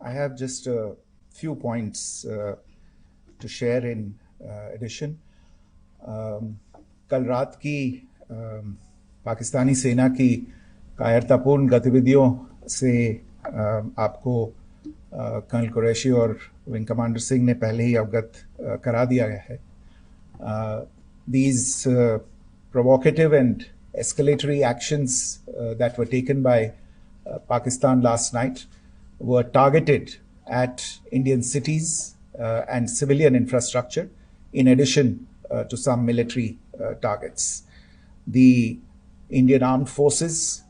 I have just a few points to share in addition. कल रात की पाकिस्तानी सेना की कायरतापूर्ण गतिविधियों से आपको कर्नल कुरैशी और विंग कमांडर सिंह ने पहले ही अवगत करा दिया गया है. These provocative and escalatory actions that were taken by Pakistan last night were targeted at Indian cities and civilian infrastructure, in addition to some military targets. The Indian armed forces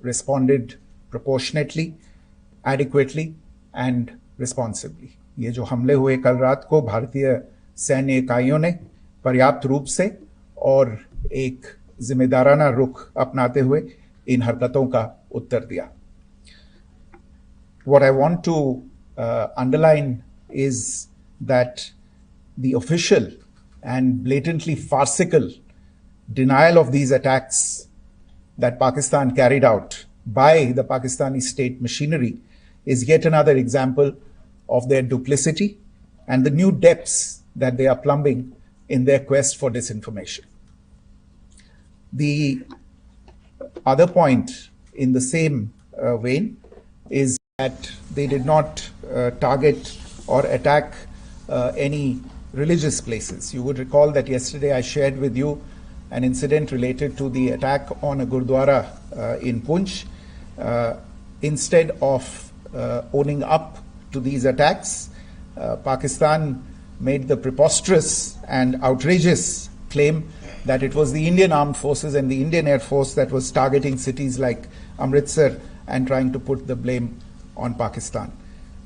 responded proportionately, adequately and responsibly. ये जो हमले हुए कल रात को भारतीय सैन्य इकाइयों ने पर्याप्त रूप से और एक जिम्मेदाराना रुख अपनाते हुए इन हरकतों का उत्तर दिया. What I want to underline is that the official and blatantly farcical denial of these attacks that Pakistan carried out by the Pakistani state machinery is yet another example of their duplicity and the new depths that they are plumbing in their quest for disinformation. The other point in the same vein is that they did not target or attack any religious places. You would recall that yesterday I shared with you an incident related to the attack on a Gurdwara in Punch. Instead of owning up to these attacks, Pakistan made the preposterous and outrageous claim that it was the Indian Armed Forces and the Indian Air Force that was targeting cities like Amritsar and trying to put the blame on Pakistan.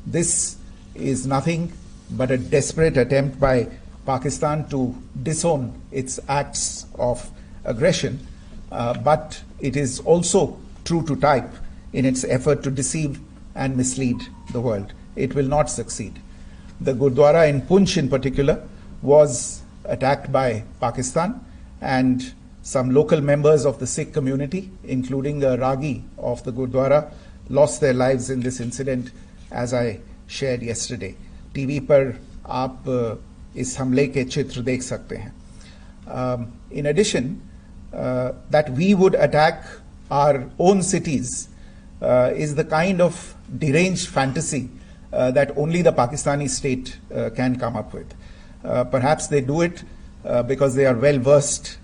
This is nothing but a desperate attempt by Pakistan to disown its acts of aggression, but it is also true to type in its effort to deceive and mislead the world. It will not succeed. The Gurdwara in Punch in particular was attacked by Pakistan, and some local members of the Sikh community, including a Ragi of the Gurdwara, lost their lives in this incident, as I shared yesterday. TV पर आप इस हमले के चित्र देख सकते हैं. In addition, that we would attack our own cities is the kind of deranged fantasy that only the Pakistani state can come up with. Perhaps they do it because they are well versed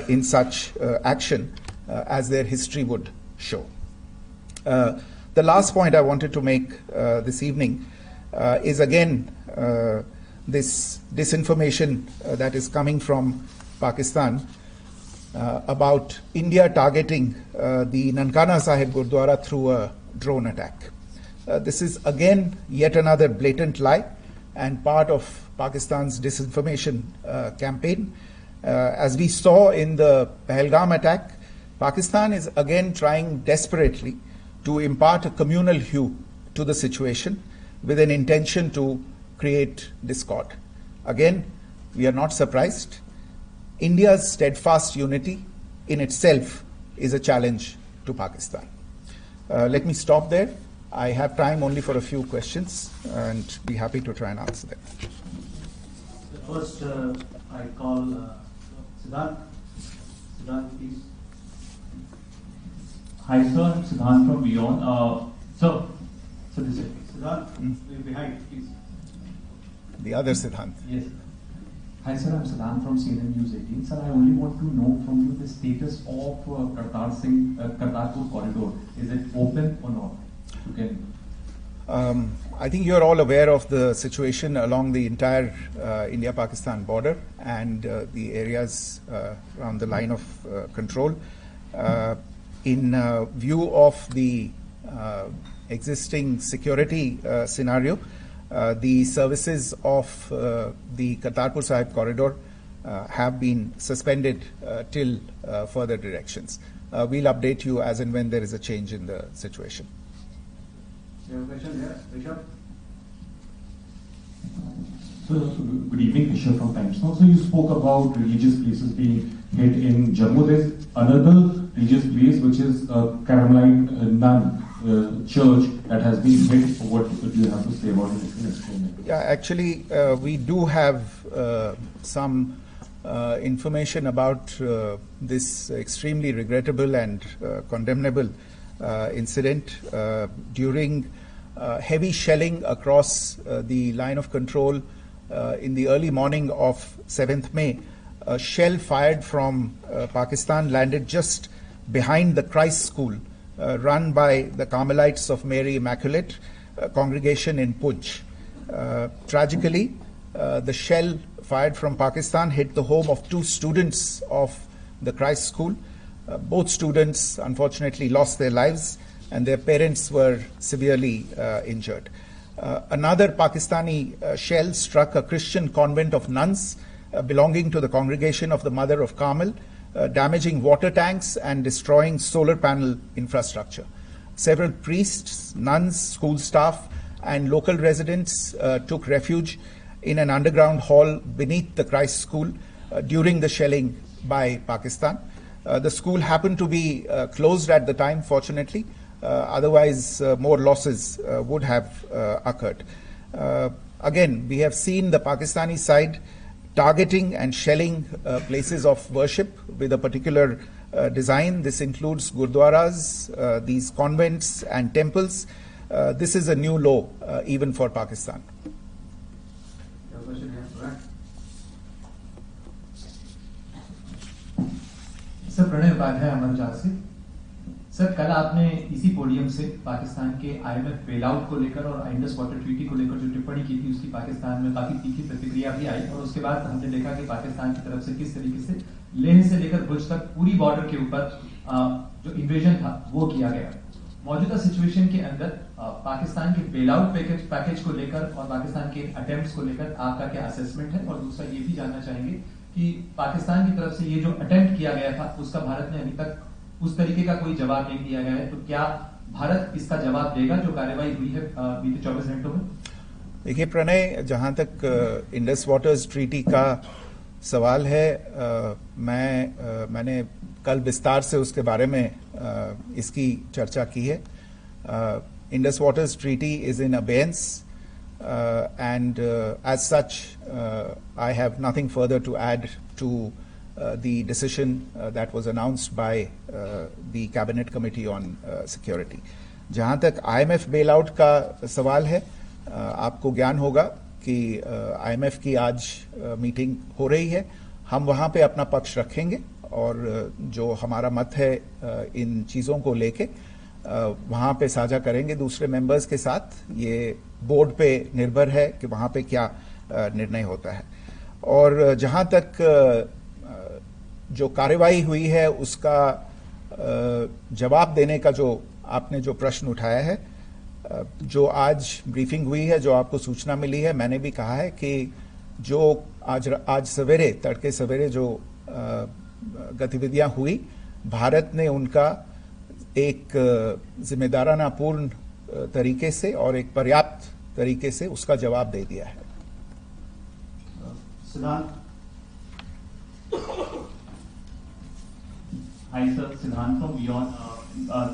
in such action, as their history would show. The last point I wanted to make this evening is again this disinformation that is coming from Pakistan about India targeting the Nankana Sahib Gurdwara through a drone attack. This is again yet another blatant lie and part of Pakistan's disinformation campaign. As we saw in the Pahalgam attack, Pakistan is again trying desperately to impart a communal hue to the situation with an intention to create discord. Again, we are not surprised. India's steadfast unity in itself is a challenge to Pakistan. Let me stop there. I have time only for a few questions and be happy to try and answer them. First, I call Siddharth. Siddharth, please. Hi, sir. I'm Siddharth from Beyond. So this is Siddharth, behind, please. The other Siddharth. Yes. Hi, sir. I'm Siddharth from CNN News 18. Sir, I only want to know from you the status of Kartarpur corridor. Is it open or not? Okay. I think you're all aware of the situation along the entire India-Pakistan border and the areas around the line of control. In view of the existing security scenario, the services of the Kartarpur Sahib corridor have been suspended till further directions. We'll update you as and when there is a change in the situation. You have a question here, Rishabh? So, good evening, Rishabh from Times Now. So you spoke about religious places being hit in Jammu. There's another religious place which is Carmelite Nun church that has been hit. What do you have to say about it? If you can explain it. Yeah, actually, we do have some information about this extremely regrettable and condemnable incident during heavy shelling across the line of control in the early morning of 7th May. A shell fired from Pakistan landed just behind the Christ School run by the Carmelites of Mary Immaculate congregation in Puj. Tragically, the shell fired from Pakistan hit the home of 2 students of the Christ School. Both students unfortunately lost their lives and their parents were severely injured. Another Pakistani shell struck a Christian convent of nuns belonging to the congregation of the Mother of Carmel, damaging water tanks and destroying solar panel infrastructure. Several priests, nuns, school staff, and local residents took refuge in an underground hall beneath the Christ School during the shelling by Pakistan. The school happened to be closed at the time, fortunately. Otherwise, more losses would have occurred. Again, we have seen the Pakistani side targeting and shelling places of worship with a particular design. This includes gurdwaras, these convents and temples. This is a new low even for Pakistan. Your question here, Parag. Sir Pranay Upadhyay अमर जहाज से sir कल आपने इसी podium से पाकिस्तान के IMF bailout को लेकर और इंडस वाटर ट्रीटी को लेकर जो टिप्पणी की थी उसकी पाकिस्तान में काफी तीखी प्रतिक्रिया भी आई और उसके बाद हमने देखा कि पाकिस्तान की तरफ से किस तरीके से लेह से लेकर भुज तक पूरी बॉर्डर के ऊपर जो इन्वेजन था वो किया गया। मौजूदा सिचुएशन के अंदर पाकिस्तान के बेलआउट पैकेज को लेकर और पाकिस्तान के अटेम्प्ट्स को लेकर आपका क्या असेसमेंट है, और दूसरा ये भी जानना चाहेंगे कि पाकिस्तान की तरफ से ये जो अटेम्प्ट किया गया था उसका भारत ने अभी तक उस तरीके का कोई जवाब नहीं दिया गया है, तो क्या भारत इसका जवाब देगा जो कार्रवाई हुई है बीते 24 घंटों में? देखिए प्रणय, जहां तक इंडस वाटर्स ट्रीटी का सवाल है, मैंने कल विस्तार से उसके बारे में इसकी चर्चा की है. Indus waters treaty is in abeyance and as such I have nothing further to add to the decision that was announced by the Cabinet Committee on Security. जहां तक IMF bailout का सवाल है, आपको ज्ञान होगा कि IMF की आज मीटिंग हो रही है. हम वहां पे अपना पक्ष रखेंगे और जो हमारा मत है इन चीज़ों को लेके वहां पे साझा करेंगे दूसरे मेंबर्स के साथ. ये बोर्ड पे निर्भर है कि वहां पे क्या निर्णय होता है. और जहां तक जो कार्रवाई हुई है उसका जवाब देने का जो आपने जो प्रश्न उठाया है, जो आज ब्रीफिंग हुई है, जो आपको सूचना मिली है, मैंने भी कहा है कि जो आज सवेरे तड़के सवेरे जो गतिविधियां हुई, भारत ने उनका एक जिम्मेदाराना पूर्ण तरीके से और एक पर्याप्त तरीके से उसका जवाब दे दिया है. Siddhant. Hi sir, Siddhant from Beyond.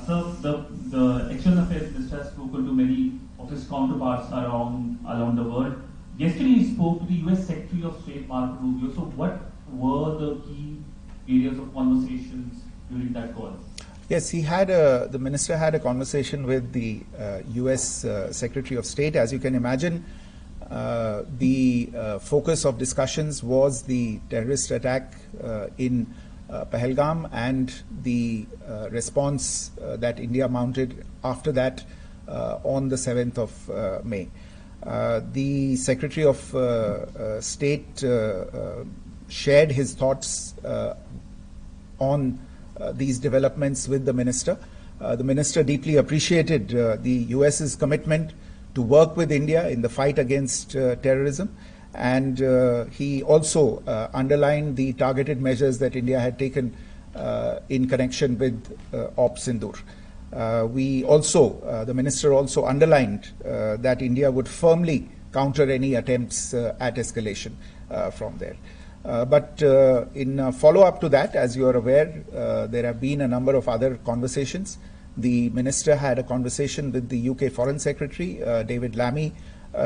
Sir, the External Affairs Minister has spoken to many of his counterparts around the world. Yesterday he spoke to the US Secretary of State Marco Rubio. So what were the key areas of conversations during that call? Yes, the minister had a conversation with the US Secretary of State. As you can imagine, the focus of discussions was the terrorist attack in Pahalgam and the response that India mounted after that on the 7th of May. The Secretary of State shared his thoughts on these developments with the minister. The minister deeply appreciated the US's commitment to work with India in the fight against terrorism, and he also underlined the targeted measures that India had taken in connection with Op Sindoor. The minister also underlined that India would firmly counter any attempts at escalation from there. But in follow-up to that, as you are aware, there have been a number of other conversations The minister had a conversation with the UK Foreign Secretary, David Lammy,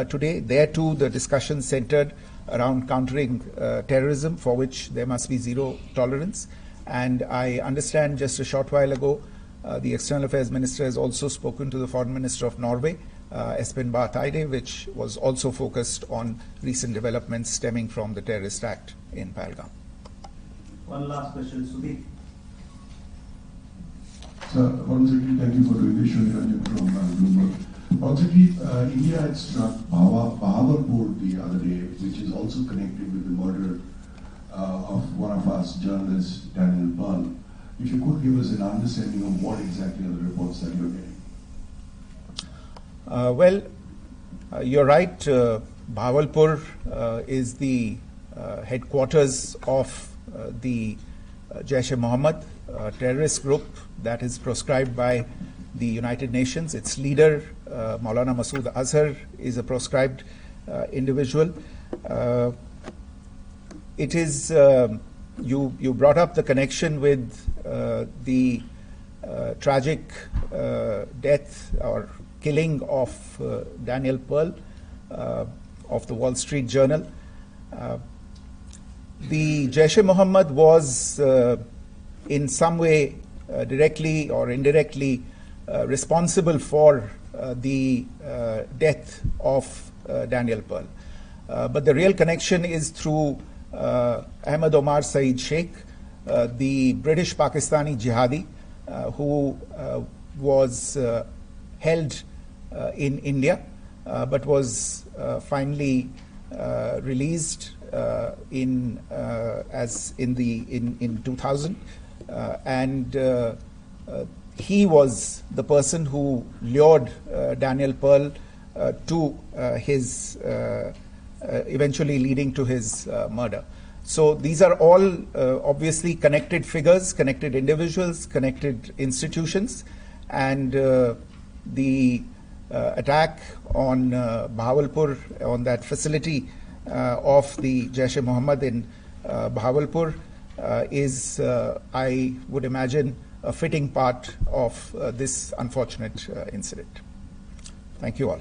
today. There too, the discussion centered around countering terrorism, for which there must be zero tolerance. And I understand just a short while ago, the External Affairs Minister has also spoken to the Foreign Minister of Norway, Espen Barth Eide, which was also focused on recent developments stemming from the terrorist act in Pahalgam. One last question, Sudeep. Sir, once again, thank you for doing this. Shuni Ranjan from Bloomberg. Once again, India had struck Bahawalpur the other day, which is also connected with the murder of one of us journalists, Daniel Pearl. If you could give us an understanding of what exactly are the reports that you're getting. Well, you're right. Bahawalpur is the headquarters of the Jaish-e-Mohammed terrorist group that is proscribed by the United Nations. Its leader, Maulana Masood Azhar, is a proscribed individual. It is, you brought up the connection with the tragic death or killing of Daniel Pearl of the Wall Street Journal. The Jaish-e-Mohammed was in some way directly or indirectly responsible for the death of Daniel Pearl. But the real connection is through Ahmed Omar Saeed Sheikh, the British Pakistani jihadi who was held in India but was finally released in 2000, and he was the person who lured Daniel Pearl to his eventually leading to his murder. So these are all obviously connected figures, connected individuals, connected institutions, and the attack on Bahawalpur, on that facility of the Jaish-e-Mohammed in Bahawalpur is, I would imagine, a fitting part of this unfortunate incident. Thank you all.